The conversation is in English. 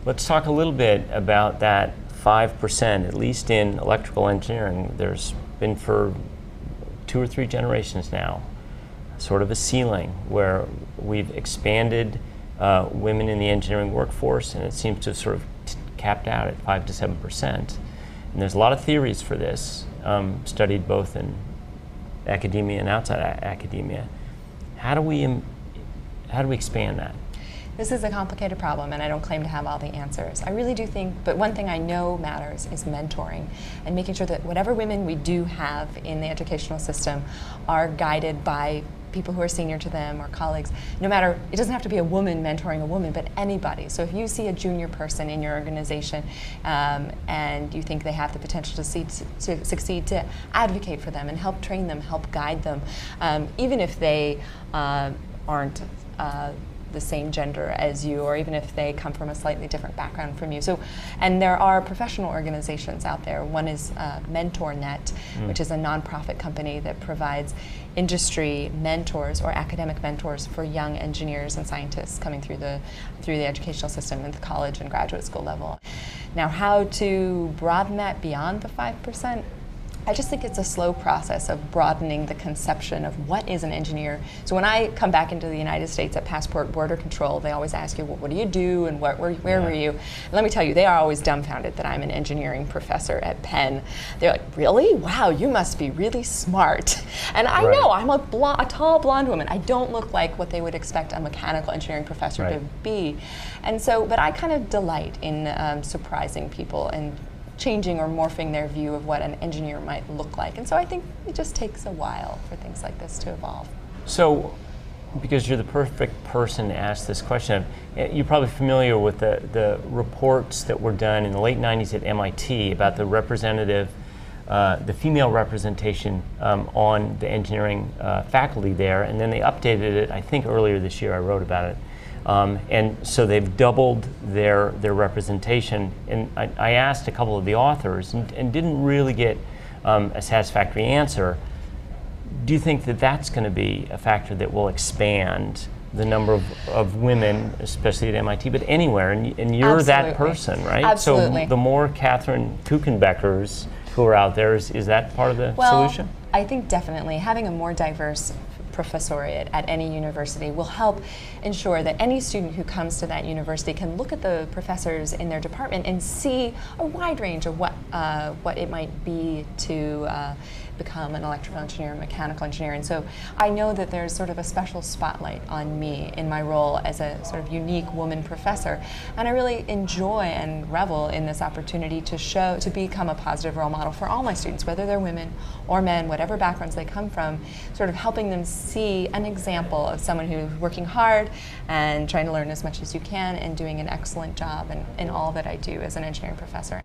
Let's talk a little bit about that 5%, at least in electrical engineering. There's been for 2 or 3 generations now, sort of a ceiling where we've expanded women in the engineering workforce, and it seems to have sort of capped out at 5 to 7%. And there's a lot of theories for this, studied both in academia and outside academia. How do we expand that? This is a complicated problem, and I don't claim to have all the answers. I really do think, but one thing I know matters is mentoring and making sure that whatever women we do have in the educational system are guided by people who are senior to them or colleagues. No matter, it doesn't have to be a woman mentoring a woman, but anybody. So if you see a junior person in your organization and you think they have the potential to succeed, to advocate for them and help train them, help guide them, even if they aren't the same gender as you, or even if they come from a slightly different background from you. So, and there are professional organizations out there. One is MentorNet, which is a nonprofit company that provides industry mentors or academic mentors for young engineers and scientists coming through the educational system at the college and graduate school level. Now, how to broaden that beyond the 5%? I just think it's a slow process of broadening the conception of what is an engineer. So when I come back into the United States at Passport Border Control, they always ask you, well, what do you do and where were you? And let me tell you, they are always dumbfounded that I'm an engineering professor at Penn. They're like, really? Wow, you must be really smart. And I know, I'm a tall blonde woman. I don't look like what they would expect a mechanical engineering professor to be. And so, but I kind of delight in surprising people and changing or morphing their view of what an engineer might look like. And so I think it just takes a while for things like this to evolve. So, because you're the perfect person to ask this question, you're probably familiar with the reports that were done in the late 90s at MIT about the the female representation on the engineering faculty there, and then they updated it, I think earlier this year. I wrote about it. And so they've doubled their representation. And I asked a couple of the authors and didn't really get a satisfactory answer. Do you think that that's going to be a factor that will expand the number of women, especially at MIT, but anywhere? And you're that person, right? Absolutely. So the more Katherine Kuchenbechers who are out there, is that part of the solution? I think definitely having a more diverse professoriate at any university will help ensure that any student who comes to that university can look at the professors in their department and see a wide range of what it might be to become an electrical engineer, mechanical engineer. And so I know that there's sort of a special spotlight on me in my role as a sort of unique woman professor. And I really enjoy and revel in this opportunity to become a positive role model for all my students, whether they're women or men, whatever backgrounds they come from, sort of helping them see an example of someone who's working hard and trying to learn as much as you can and doing an excellent job in all that I do as an engineering professor.